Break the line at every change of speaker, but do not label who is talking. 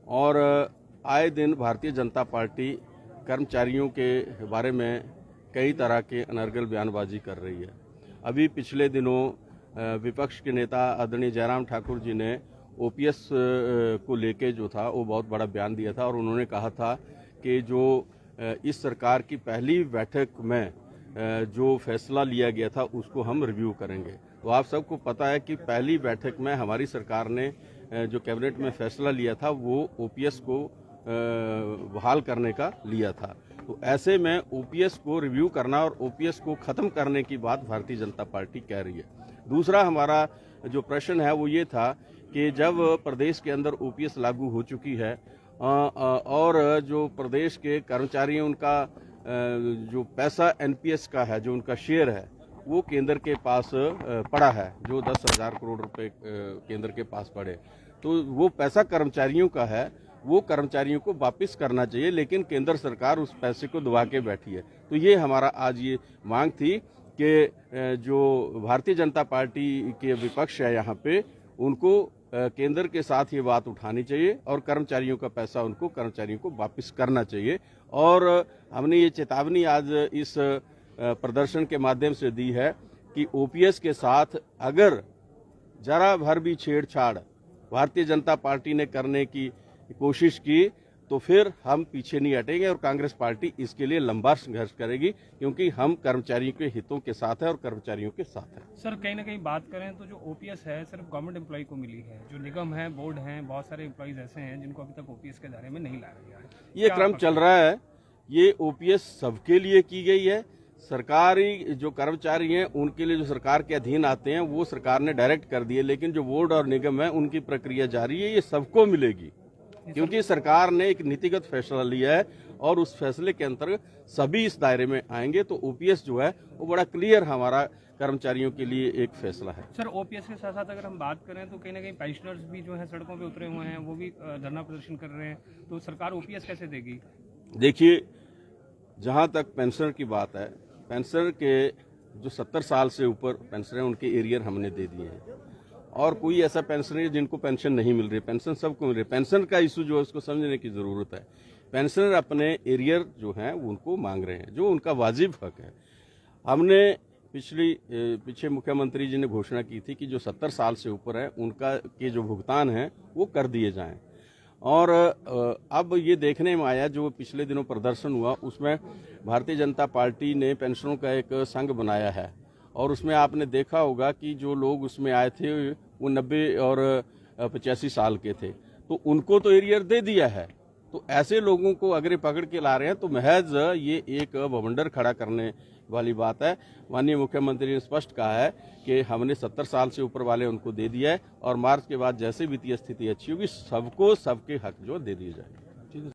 और आए दिन भारतीय जनता पार्टी कर्मचारियों के बारे में कई तरह के अनर्गल बयानबाजी कर रही है। अभी पिछले दिनों विपक्ष के नेता आदरणीय जयराम ठाकुर जी ने ओपीएस को लेके जो था वो बहुत बड़ा बयान दिया था और उन्होंने कहा था कि जो इस सरकार की पहली बैठक में जो फैसला लिया गया था उसको हम रिव्यू करेंगे। तो आप सबको पता है कि पहली बैठक में हमारी सरकार ने जो कैबिनेट में फैसला लिया था वो ओपीएस को बहाल करने का लिया था। तो ऐसे में ओपीएस को रिव्यू करना और ओपीएस को खत्म करने की बात भारतीय जनता पार्टी कह रही है। दूसरा हमारा जो प्रश्न है वो ये था कि जब प्रदेश के अंदर ओपीएस लागू हो चुकी है और जो प्रदेश के कर्मचारी उनका जो पैसा एनपीएस का है, जो उनका शेयर है वो केंद्र के पास पड़ा है, जो 10,000 करोड़ रुपए केंद्र के पास पड़े, तो वो पैसा कर्मचारियों का है, वो कर्मचारियों को वापस करना चाहिए, लेकिन केंद्र सरकार उस पैसे को दबा के बैठी है। तो ये हमारा आज ये मांग थी कि जो भारतीय जनता पार्टी के विपक्ष है यहाँ पे, उनको केंद्र के साथ ये बात उठानी चाहिए और कर्मचारियों का पैसा उनको कर्मचारियों को वापस करना चाहिए। और हमने ये चेतावनी आज इस प्रदर्शन के माध्यम से दी है कि ओपीएस के साथ अगर जरा भर भी छेड़छाड़ भारतीय जनता पार्टी ने करने की कोशिश की तो फिर हम पीछे नहीं हटेंगे और कांग्रेस पार्टी इसके लिए लंबा संघर्ष करेगी, क्योंकि हम कर्मचारियों के हितों के साथ है और कर्मचारियों के साथ है।
सर, कहीं ना कहीं बात करें तो जो ओपीएस है सिर्फ गवर्नमेंट एम्प्लॉय को मिली है, जो निगम है, बोर्ड हैं, बहुत सारे एम्प्लॉयज ऐसे हैं जिनको अभी तक ओपीएस के दायरे में नहीं लाया गया है।
ये क्रम चल रहा है। ये ओपीएस सबके लिए की गई है। सरकारी जो कर्मचारी हैं उनके लिए जो सरकार के अधीन आते हैं वो सरकार ने डायरेक्ट कर दिए, लेकिन जो बोर्ड और निगम है उनकी प्रक्रिया जारी है। ये सबको मिलेगी क्योंकि सरकार ने एक नीतिगत फैसला लिया है और उस फैसले के अंतर्गत सभी इस दायरे में आएंगे। तो ओपीएस जो है वो बड़ा क्लियर हमारा कर्मचारियों के लिए एक फैसला है।
सर, ओपीएस के साथ साथ अगर हम बात करें तो कहीं ना कहीं पेंशनर्स भी जो है सड़कों पे उतरे हुए हैं, वो भी धरना प्रदर्शन कर रहे हैं, तो सरकार ओपीएस कैसे देगी?
देखिए, जहां तक पेंशनर की बात है, पेंशनर के जो 70 साल से ऊपर पेंशनर हैं उनके एरियर हमने दे दिए हैं और कोई ऐसा पेंशनर है जिनको पेंशन नहीं मिल रही, पेंशन सबको मिल रही है। पेंशन का इशू जो है उसको समझने की जरूरत है। पेंशनर अपने एरियर जो हैं उनको मांग रहे हैं, जो उनका वाजिब हक है। हमने पीछे मुख्यमंत्री जी ने घोषणा की थी कि जो 70 साल से ऊपर है उनका के जो भुगतान है वो कर दिए जाएं। और अब ये देखने में आया, जो पिछले दिनों प्रदर्शन हुआ उसमें भारतीय जनता पार्टी ने पेंशनरों का एक संघ बनाया है और उसमें आपने देखा होगा कि जो लोग उसमें आए थे वो 90 और 85 साल के थे, तो उनको तो एरियर दे दिया है। तो ऐसे लोगों को अगर पकड़ के ला रहे हैं तो महज ये एक बवंडर खड़ा करने वाली बात है। माननीय मुख्यमंत्री ने स्पष्ट कहा है कि हमने 70 साल से ऊपर वाले उनको दे दिया है और मार्च के बाद जैसे वित्तीय स्थिति अच्छी होगी सबको सबके हक जो दे दिए जाएंगे।